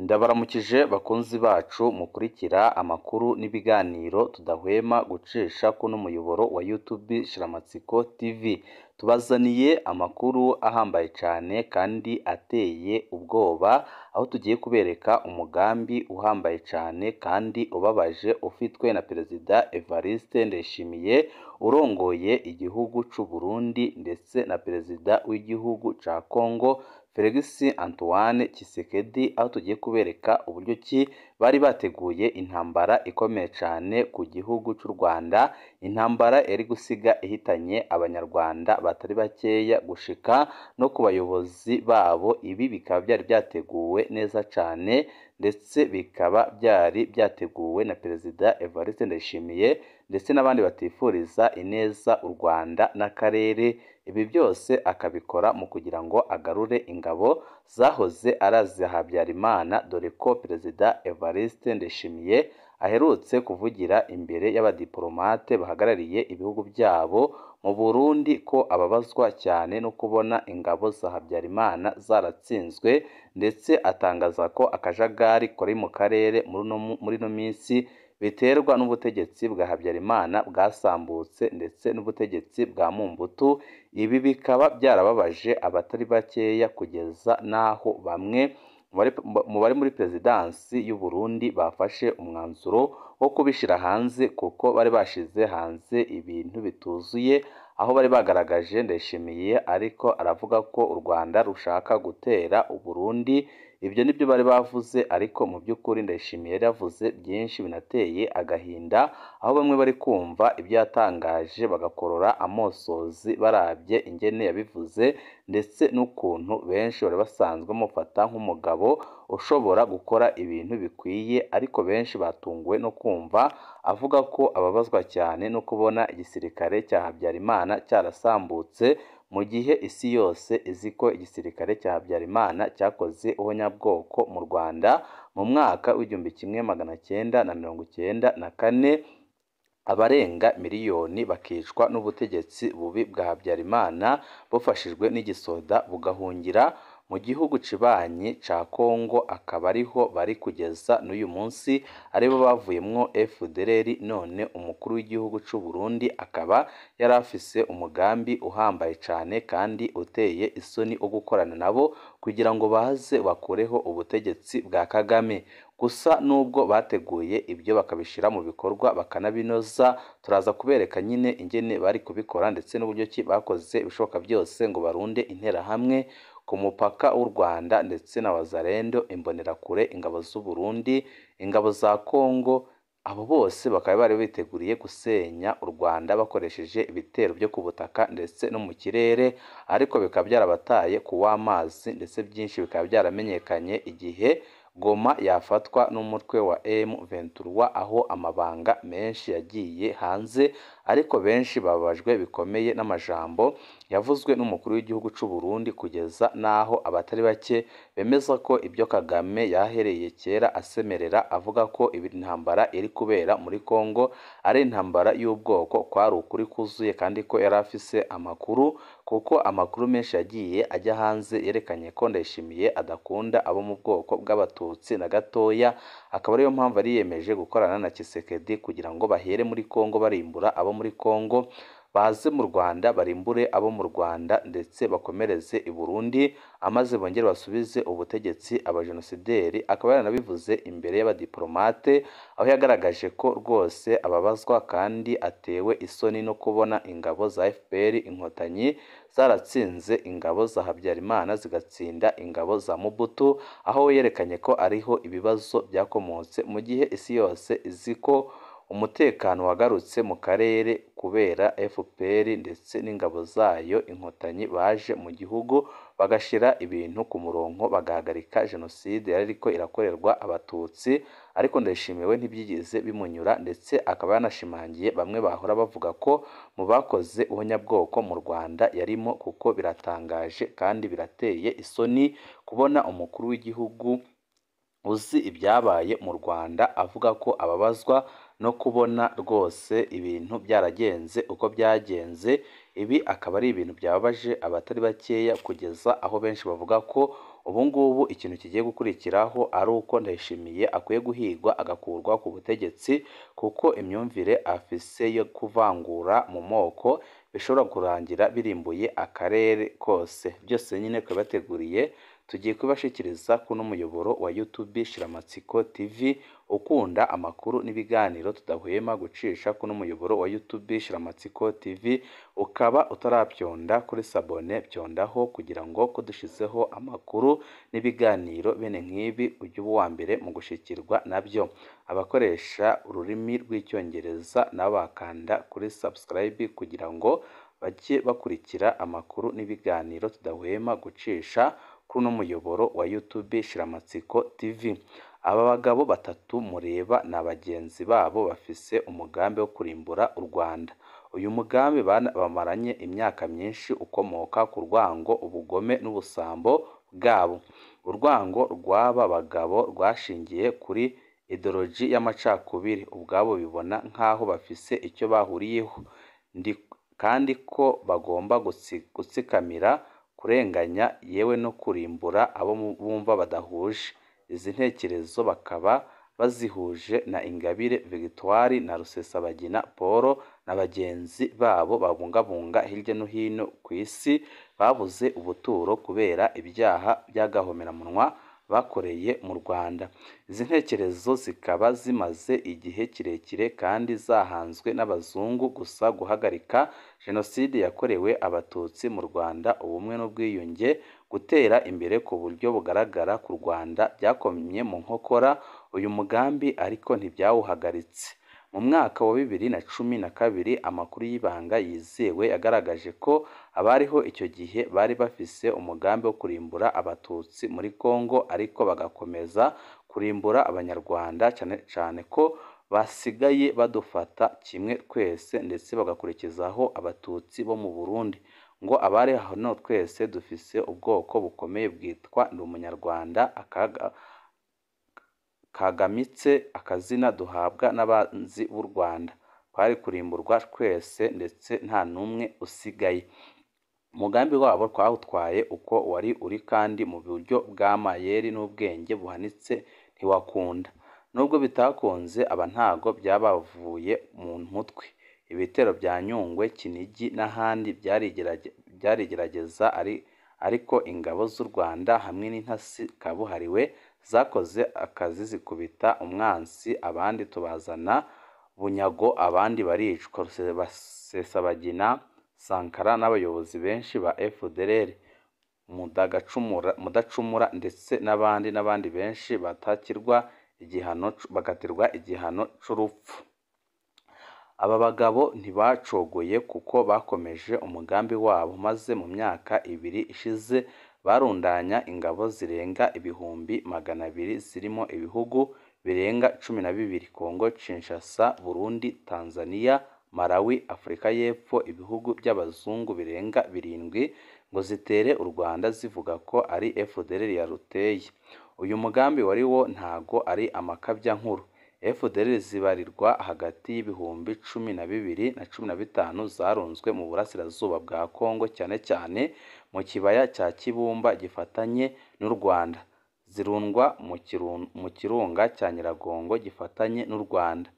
Ndabaramukije bakunzi bacu mukurikira amakuru n'ibiganiro tudahwema gucisha kuno muyoboro wa YouTube Shiramatsiko TV. Tubazaniye amakuru ahambaye cyane kandi ateye ubwoba, aho tugiye kubereka umugambi uhambaye cyane kandi ubabaje ufitwe na Perezida Evariste Ndayishimiye urongoye igihugu cy'u Burundi ndetse na Perezida w'igihugu ca Congo Felix Antoine Tshisekedi, aho tugiye kubereka uburyo ki bari bateguye intambara ikomeye cyane ku gihugu cy'u Rwanda, intambara yari gusiga ihitanye abanyarwanda batari bakeya gushika no ku bayobozi babo. Ibi bikaba byari byateguwe neza cyane ndetse bikaba byari byateguwe na Perezida Evariste Ndayishimiye ndetse n'abandi batifuriza ineza u Rwanda n'akarere. Ibi byose akabikora mu kugira ngo agarure ingabo zahoze arazi Habyarimana, dore ko Perezida Evariste Ndayishimiye aherutse kuvugira imbere y'abadiplomate bahagarariye ibihugu byabo mu Burundi ko ababazwa cyane no kubona ingabo za Habyarimana zaratsinzwe, ndetse atangaza ko akajagari kari mu karere muri no minsi biterwa n'ubutegetsi bwa Habyarimana bwasambutse ndetse n'ubutegetsi bwa Mobutu. Ibi bikaba byarababaje abatari bakeya kugeza n'aho bamwe mu bari muri perezidansi y'u Burundi bafashe umwanzuro wo kubishyira hanze, kuko bari bashize hanze ibintu bituzuye, aho bari bagaragaje Ndayishimiye ariko aravuga ko u Rwanda rushaka gutera u Burundi. Ibyo nibyo bari bavuze, ariko mu by'ukuri Ndayishimiye yari yavuze byinshi binateye agahinda, aho bamwe bari kumva ibyo yatangaje bagakorora amosozi barabye ingene yabivuze, ndetse n'ukuntu benshi bari basanzwe mufata nk'umugabo ushobora gukora ibintu bikwiye, ariko benshi batunguwe no kumva avuga ko ababazwa cyane no kubona igisirikare cya Habyarimana cyarasambutse, mu gihe isi yose izi ko igisirikare cya Habyarimana cyakoze ubonyabwoko mu Rwanda mu mwaka w'1994, abarenga miliyoni bakicwa n'ubutegetsi bubi bwa Habyarimana bufashijwe n'igisoda bugahungira mu gihugu cibanyi ca Congo, akaba ariho bari kugeza n'uyu munsi, aribo bavuyemwo FDLR. None umukuru w'igihugu cy'u Burundi akaba yari afise umugambi uhambaye cyane kandi uteye isoni wo gukorana nabo kugira ngo baze bakureho ubutegetsi bwa Kagame. Gusa nubwo bateguye ibyo bakabishyira mu bikorwa bakanabinoza, turaza kubereka nyine ingene bari kubikora ndetse n'uburyo ki bakoze ibishoboka byose ngo barunde interahamwe ku mupaka w'u Rwanda ndetse na Wazalendo, imbonerakure, ingabo z'u Burundi, ingabo za Congo. Abo bose bakaba bari biteguriye gusenya u Rwanda bakoresheje ibitero byo ku butaka ndetse no mu kirere, ariko bikaba byarabataye ku w'amazi, ndetse byinshi bikaba byaramenyekanye igihe Goma yafatwa n'umutwe wa M23, aho amabanga menshi yagiye hanze, ariko benshi babajwe bikomeye n'amajambo yavuzwe n'umukuru w'igihugu cy'u Burundi, kugeza n'aho abatari bake bemeza ko ibyo Kagame yahereye kera asemerera avuga ko intambara iri kubera muri Congo ari intambara y'ubwoko kwari ukuri kuzuye, kandi ko yari afise amakuru, kuko amakuru menshi yagiye ajya hanze yerekanye ko Ndayishimiye adakunda abo mu bwoko bw'Abatutsi na gatoya. Akaba ariyo mpamvu ariyemeje gukorana na Tshisekedi kugira ngo bahere muri Congo barimbura abo muri Congo, baze mu Rwanda barimbure abo mu Rwanda ndetse bakomereze i Burundi, amaze bongere basubize ubutegetsi abajenosideri. Akaba yaranabivuze imbere y'abadiplomate, aho yagaragaje ko rwose ababazwa kandi atewe isoni no kubona ingabo za FPR inkotanyi zaratsinze ingabo za Habyarimana zigatsinda ingabo za Mobutu, aho yerekanye ko ariho ibibazo byakomotse, mu gihe isi yose izi ko umutekano wagarutse mu karere kubera FPR ndetse n'ingabo zayo inkotanyi baje mu gihugu bagashira ibintu ku murongo, bagahagarika jenoside yari ariko irakorerwa Abatutsi. Ariko Ndayishimiwe ntibyigeze bimunyura, ndetse akaba yanashimangiye bamwe bahora bavuga ko mu bakoze ubonyabwoko mu Rwanda yarimo, kuko biratangaje kandi birateye isoni kubona umukuru w'igihugu uzi ibyabaye mu Rwanda avuga ko ababazwa no kubona rwose ibintu byaragenze uko byagenze. Ibi akaba ari ibintu byababaje abatari bakeya, kugeza aho benshi bavuga ko ubu ngubu ikintu kigiye gukurikiraho ari uko Ndayishimiye akwiye guhigwa agakurwa ku butegetsi kuko imyumvire afise yo kuvangura mu moko bishobora kurangira birimbuye akarere kose. Byose nyine twabateguriye tugiye kubashikiriza kuno muyoboro wa YouTube Shiramatsiko TV ukunda amakuru n'ibiganiro tudahwema gucisha kuno muyoboro wa YouTube Shiramatsiko TV. Ukaba utarabyonda kuri sabone byondaho kugira ngo ko dushizeho amakuru n'ibiganiro bene nk'ibi ujye uwa mbere mu gushikirwa nabyo. Abakoresha ururimi rw'icyongereza nabo bakanda kuri subscribe kugira ngo bajye bakurikira amakuru n'ibiganiro tudahwema gucisha kuno muyoboro wa YouTube Shiramatsiko TV. Aba bagabo batatu mureba na bagenzi babo bafise umugambi wo kurimbura u Rwanda. Uyu mugambi bamaranye imyaka myinshi ukomoka ku rwango, ubugome n'ubusambo bwabo. Urwango rw'aba bagabo rwashingiye kuri ideology y'amacakubiri, ubwabo bibona nk'aho bafise icyo bahuriyeho kandi ko bagomba gutsikamira, kurenganya yewe no kurimbura abo bumva badahuje. Izi ntekerezo bakaba bazihuje na Ingabire Victoire na Rusesabagina Paul na bagenzi babo babungabunga hirya no hino ku isi babuze ubuturo kubera ibyaha by'agahomeramunwa bakoreye mu Rwanda. Izi ntekerezo zikaba zimaze igihe kirekire kandi zahanzwe n'abazungu gusa guhagarika jenoside yakorewe abatutsi mu Rwanda, ubumwe n'ubwiyunge, gutera imbere ku buryo bugaragara ku Rwanda byakomye mu nkokora uyu mugambi ariko ntibyawuhagaritse. Mu mwaka wa 2012 amakuru y'ibanga yizewe yagaragaje ko abariho icyo gihe bari bafise umugambi wo kurimbura abatutsi muri Kongo ariko bagakomeza kurimbura abanyarwanda, cyane ko basigaye badufata kimwe twese ndetse bagakurikizaho abatutsi bo mu Burundi ngo abari hano twese dufise ubwoko bukomeye bwitwa ndi umunyarwanda, kagamitse akazina duhabwa n'abanzi b'u Rwanda. Twari kurimburwa twese ndetse nta n'umwe usigaye. Umugambi wabo twawutwaye uko wari uri kandi mu buryo bw'amayeri n'ubwenge buhanitse ntiwakunda. Nubwo bitakunze aba ntago byabavuye mu mutwe. Ibitero bya Nyungwe, Kinigi n'ahandi byarigerageza ariko ingabo z'u Rwanda hamwe n'intasi kabuhariwe zakoze akazi zikubita umwansi, abandi tubazana bunyago, abandi baricwa. Rusesabagina, Sankara n'abayobozi benshi ba FDLR, Mudacumura ndetse n'abandi benshi bakatirwa igihano c'urupfu. Aba bagabo ntibacogoye kuko bakomeje umugambi wabo, maze mu myaka 2 ishize barundanya ingabo zirenga 200,000 zirimo ibihugu birenga 12: Kongo Kinshasa, Burundi, Tanzania, Malawi, Afurika y'Epfo, ibihugu by'abazungu birenga 7 ngo zitere u Rwanda zivuga ko ari FDLR yaruteye. Uyu mugambi wari wo ntago ari amakabya nkuru. FDLR zibarirwa hagati y'ibihumbi 12 na 15 zarunzwe mu burasirazuba bwa Kongo, cyane cyane mu kibaya cya Kibumba gifatanye n'u Rwanda, zirundwa mu kirunga cya Nyiragongo gifatanye n'u Rwanda.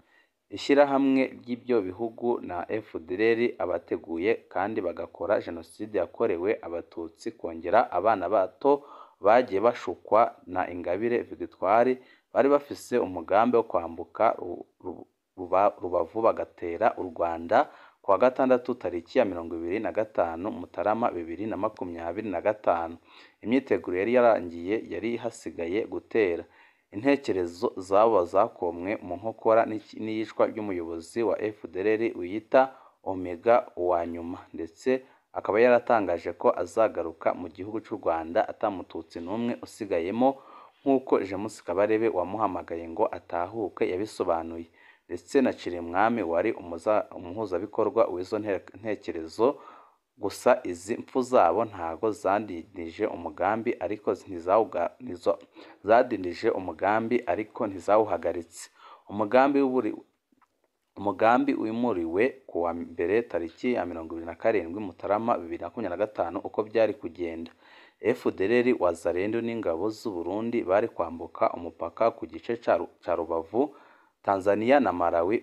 Ishyirahamwe ry'ibyo bihugu na FDLR abateguye kandi bagakora jenoside yakorewe abatutsi, kongera abana bato bagiye bashukwa na Ingabire Victoire bari bafise umugambi wo kwambuka Rubavu bagatera u Rwanda kuwa 6 tariki ya 25 Mutarama 2025. Imyiteguro yari yarangiye, yari hasigaye gutera. Intekerezo zabo zakomwe mu nkokora n'iyicwa ry'umuyobozi wa FDLR wiyita Omega wa nyuma, ndetse akaba yaratangaje ko azagaruka mu gihugu cy'u Rwanda atamututsi n'umwe usigayemo, nk'uko James Kabarebe wamuhamagaye ngo atahuke yabisobanuye. Ndetse na Cirimwami wari umuhuzabikorwa w'izo ntekerezo. Gusa izi mpfu zabo ntago zadindije umugambi ariko ntizawuhagaritse. Umugambi wimuriwe kuwa mbere tariki ya 27 Mutarama 2025 uko byari kugenda. FDLR Wazalendo n'ingabo z'u Burundi bari kwambuka umupaka ku gice ca Rubavu. Tanzania na Malawi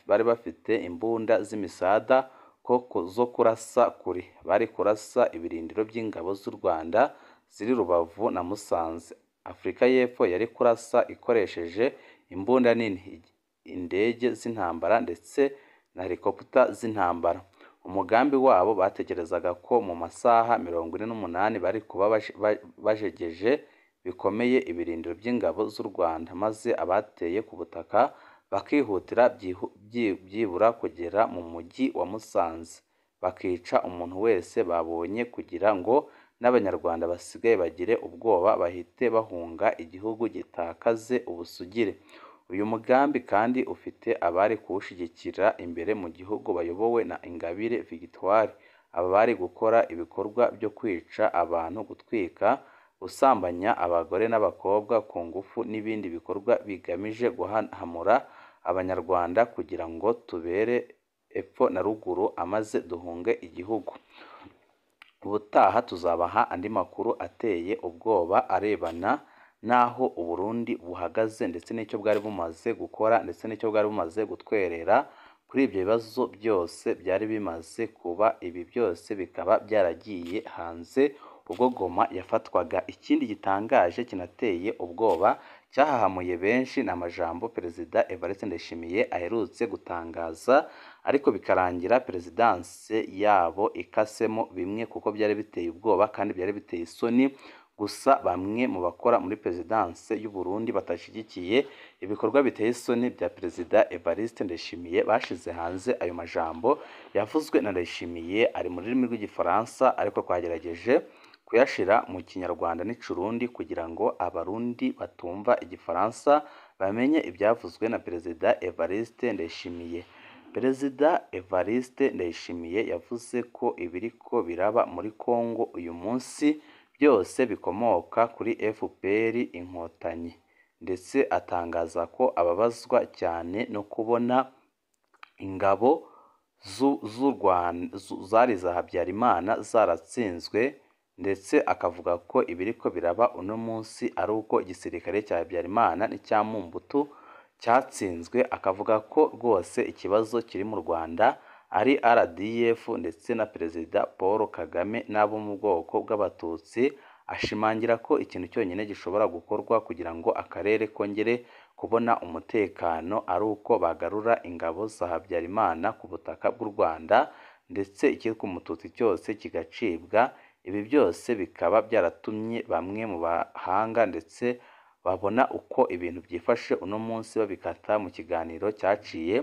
bari bafite imbunda z'imisada zo kurasa kure, bari kurasa ibirindiro by'ingabo z'u Rwanda ziri Rubavu na Musanze. Afrika y'Epfo yari kurasa ikoresheje imbunda nini, indege z'intambara ndetse na helikopta z'intambara. Umugambi wabo batekerezaga ko mu masaha 48 bari kuba bajegeje bikomeye ibirindiro by'ingabo z'u Rwanda, maze abateye ku butaka bakihutira byibura kugera mu mujyi wa Musanze bakica umuntu wese babonye kugira ngo n'Abanyarwanda basigaye bagire ubwoba bahite bahunga igihugu gitakaze ubusugire. Uyu mugambi kandi ufite abari kuwushyigikira imbere mu gihugu bayobowe na Ingabire Victoire. Aba bari gukora ibikorwa byo kwica abantu, gutwika, gusambanya abagore n'abakobwa ku ngufu n'ibindi bikorwa bigamije guhahamura Abanyarwanda kugira ngo tubere epfo na ruguru amaze duhunge igihugu. Ubutaha tuzabaha andi makuru ateye ubwoba arebana naho Uburundi buhagaze ndetse n'icyo bwari bumaze gukora ndetse n'icyo bwari bumaze gutwerera kuri ibyo bibazo byose byari bimaze kuba. Ibi byose bikaba byaragiye hanze ubwo Goma yafatwaga. Ikindi gitangaje kinateye ubwoba cyahahamuye benshi ni amajambo Perezida Evariste Ndayishimiye aherutse gutangaza, ariko bikarangira perezidanse yabo ikasemo bimwe kuko byari biteye ubwoba kandi byari biteye isoni. Gusa bamwe mu bakora muri perezidanse y'u Burundi batashyigikiye ibikorwa biteye isoni bya Perezida Evariste Ndayishimiye bashize hanze ayo majambo yavuzwe na Ndayishimiye, ari mu rurimi rw'Igifaransa ariko twagerageje kuyashira mu Kinyarwanda n'Ikirundi kugira ngo Abarundi batumva Igifaransa bamenye ibyavuzwe na Perezida Evariste Ndayishimiye. Perezida Evariste Ndayishimiye yavuze ko ibiriko biraba muri Kongo uyu munsi byose bikomoka kuri FPR Inkotanyi, ndetse atangaza ko ababazwa cyane no kubona ingabo z'u Rwanda zari za Habyarimana zaratsinzwe, ndetse akavuga ko ibiriko biraba uno munsi ari uko igisirikare cya Habyarimana n'icya Mumbutu cyatsinzwe. Akavuga ko rwose ikibazo kiri mu Rwanda ari RDF ndetse na Perezida Paul Kagame n'abo mu bwoko bw'Abatutsi. Ashimangira ko ikintu cyonyine gishobora gukorwa kugira ngo akarere kongere kubona umutekano ari uko bagarura ingabo za Habyarimana ku butaka bw'u Rwanda, ndetse icyitwa umututsi cyose kigacibwa. Ibi byose bikaba byaratumye bamwe mu bahanga ndetse babona uko ibintu byifashe uno munsi babikata mu kiganiro cyaciye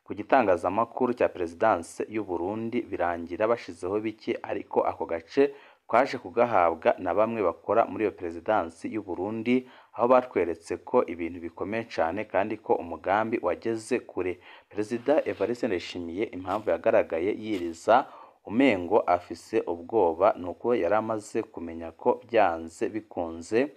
ku gitangazamakuru cya perezidanse y'u Burundi, birangira bashizeho bike, ariko ako gace twaje kugahabwa na bamwe bakora muri iyo perezidansi y'u Burundi, aho batweretse ko ibintu bikomeye cyane kandi ko umugambi wageze kure. Perezida Evariste Ndayishimiye impamvu yagaragaye yiriza umengo afise ubwoba nuko yari amaze kumenya ko byanze bikunze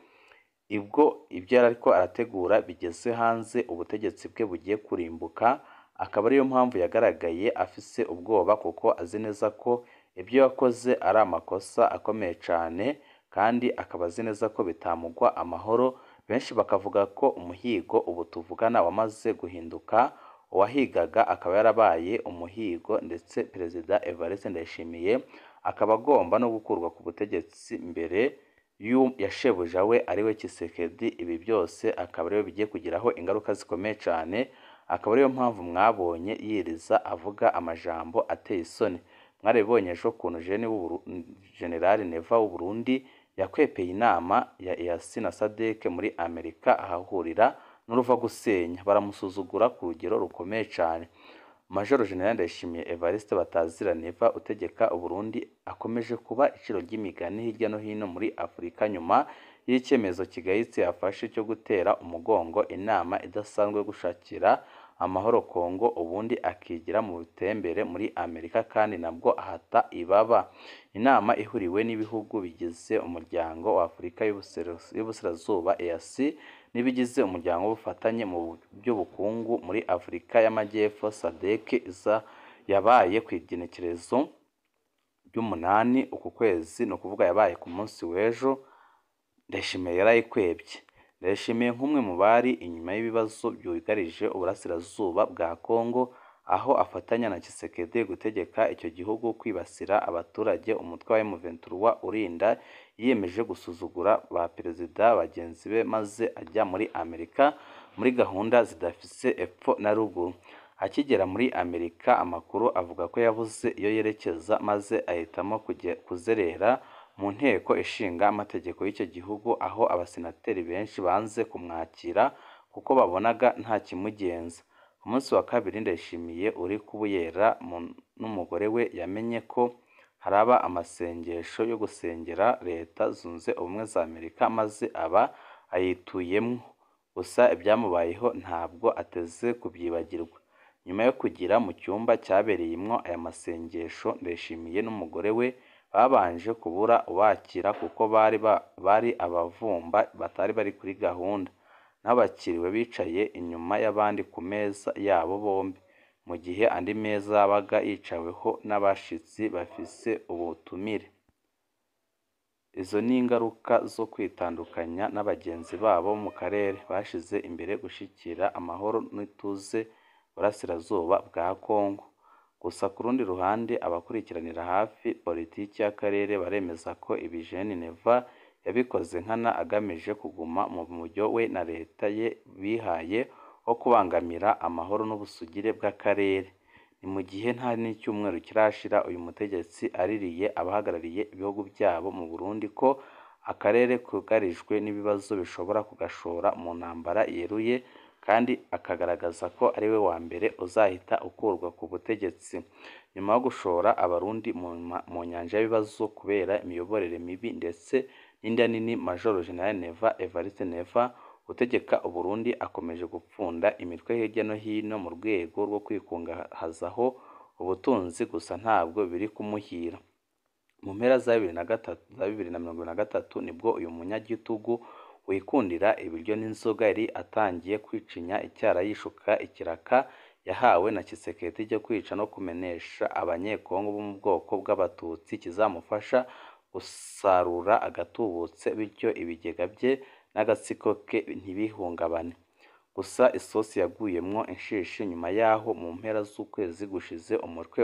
ibyo yari ariko arategura bigeze hanze, ubutegetsi bwe bugiye kurimbuka. Akaba ariyo mpamvu yagaragaye afise ubwoba, kuko azi neza ko ibyo yakoze ari amakosa akomeye cyane, kandi akaba azi neza ko bitamugwa amahoro. Benshi bakavuga ko umuhigo ubu tuvugana wamaze guhinduka, uwahigaga akaba yarabaye umuhigo, ndetse Perezida Evariste Ndayishimiye akaba agomba no gukurwa ku butegetsi mbere ya shebuja we ariwe Tshisekedi. Ibi byose akaba ariyo bigiye kugiraho ingaruka zikomeye cyane. Akaba ariyo mpamvu mwabonye yiriza avuga amajambo ateye isoni. Mwarabibonye ejo ukuntu General Neva w'u Burundi yakwepeye inama ya EAC na SADC muri Amerika, ahahurira n'uruva gusenya, baramusuzugura ku rugero rukomeye cyane. Major General Ndayishimiye Evariste Batazira Neva utegeka u Burundi akomeje kuba iciro ry'imigani hirya no hino muri Afurika, nyuma y'icyemezo kigayitse yafashe cyo gutera umugongo inama idasanzwe gushakira amahoro Kongo, ubundi akigira mu bitembere muri Amerika, kandi nabwo ahata ibaba. Inama ihuriwe n'ibihugu bigize umuryango wa Afurika y'Uburasirazuba EAC n'ibigize umuryango w'ubufatanye mu by'ubukungu muri Afurika y'Amajyepfo SADC yabaye ku igenekerezo ry'umunani uku kwezi, ni ukuvuga yabaye ku munsi w'ejo. Ndayishimiye yarayikwebye. Ndayishimiye nk'umwe mu bari inyuma y'ibibazo byugarije uburasirazuba bwa Kongo, aho afatanya na Tshisekedi gutegeka icyo gihugu kwibasira abaturage, umutwe wa M23 urinda yiyemeje gusuzugura ba perezida bagenzi be maze ajya muri Amerika muri gahunda zidafise epfo na ruguru. Akigera muri Amerika, amakuru avuga ko yabuze iyo yerekeza maze ahitamo kuzerera mu nteko ishinga amategeko y'icyo gihugu, aho abasenateri benshi banze kumwakira kuko babonaga nta kimugenza. Ku munsi wa kabiri, Ndayishimiye uri kubuyera n'umugore we yamenye ko haraba amasengesho yo gusengera Leta Zunze Ubumwe za Amerika maze aba ayituyemo. Gusa ibyamubayeho ntabwo ateze kubyibagirwa. Nyuma yo kugira mu cyumba cyabereyemo aya masengesho, Ndayishimiye n'umugore we babanje kubura ubakira kuko bari abavumba batari bari kuri gahunda, n'abakiriwe bicaye inyuma y'abandi ku meza yabo bombi, mu gihe andi meza yabaga yicaweho n'abashitsi bafise ubutumire. Izo ni ingaruka zo kwitandukanya na bagenzi babo mu karere bashize imbere gushikira amahoro n'ituze burasirazuba bwa Kongo. Gusa ku rundi ruhande, abakurikiranira hafi politiki y'akarere baremeza ko ibi Geneva yabikoze nkana agamije kuguma mu mujyo we na leta ye bihaye wo kubangamira amahoro n'ubusugire bw'akarere. Ni mu gihe nta n'icyumweru kirashira uyu mutegetsi aririye abahagarariye ibihugu byabo mu Burundi ko akarere kugarijwe n'ibibazo bishobora kugashora mu ntambara yeruye, kandi akagaragaza ko ari we wa mbere uzahita ukurwa ku butegetsi nyuma yo gushora abarundi mu nyanja y'ibibazo kubera imiyoborere mibi ndetse n'inda nini. Major General Neva Evariste Neva utegeka Uburundi akomeje gupfunda imitwe hirya no hino mu rwego rwo kwikungahazaho ubutunzi, gusa ntabwo biri kumuhira. Mu mpera za 2023 nibwo uyu munyagitugu wikundira ibiryo n'inzoga yari atangiye kwicinya icyara yishuka ikiraka yahawe na Tshisekedi cyo kwica no kumenesha abanyekongo bo mu bwoko bw'abatutsi kizamufasha gusarura agatubutse, bityo ibigega bye n'agatsiko ke ntibihungabane. Gusa isosi yaguyemwo inshishi nyuma yaho mu mpera z'ukwezi gushize umutwe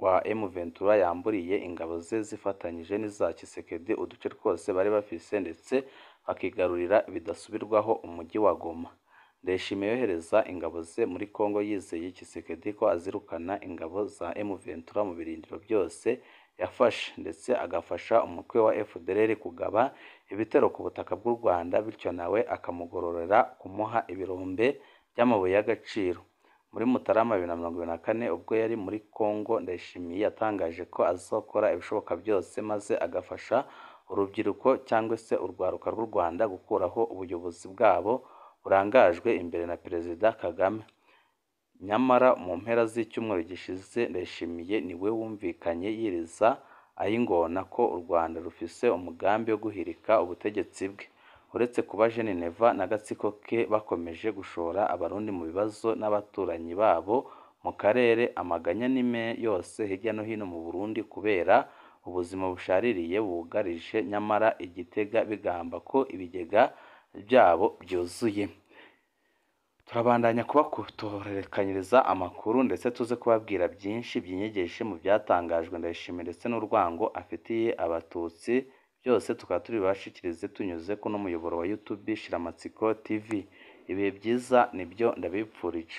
wa M23 yamburiye ingabo ze zifatanyije n'iza Tshisekedi uduce twose bari bafise ndetse bakigarurira bidasubirwaho umujyi wa Goma. Ndayishimiye yohereza ingabo ze muri Kongo yizeye Tshisekedi ko azirukana ingabo za M23 mu birindiro byose yafashe, ndetse agafasha umutwe wa FDLR kugaba ibitero ku butaka bw'u Rwanda, bityo nawe akamugororera kumuha ibirombe by'amabuye y'agaciro. Muri Mutarama 2024 ubwo yari muri Kongo, Ndayishimiye yatangaje ko azakora ibishoboka byose maze agafasha urubyiruko cyangwa se urwaruka rw'u Rwanda gukuraho ubuyobozi bwabo burangajwe imbere na Perezida Kagame. Nyamara mu mpera z'icyumweru gishize, Ndayishimiye niwe wumvikanye yiriza ayingona ko u Rwanda rufise umugambi wo guhirika ubutegetsi bwe. Uretse kuba Geneva n'agatsiko ke bakomeje gushora abarundi mu bibazo n'abaturanyi babo mu karere, amaganya n'ime yose hirya no hino mu Burundi kubera ubuzima bushaririye bugarije, nyamara Igitega bigamba ko ibigega byabo byuzuye. Turabandanya kubakutorekanyiriza amakuru ndetse tuze kubabwira byinshi byinyegeje mu byatangajwe Ndayishimiye ndetse n'urwango afitiye abatutsi. Byose tukaba turi bashikirize tunyuze kuno muyoboro wa YouTube Shiramatsiko TV. Ibihe byiza nibyo ndabipfurije.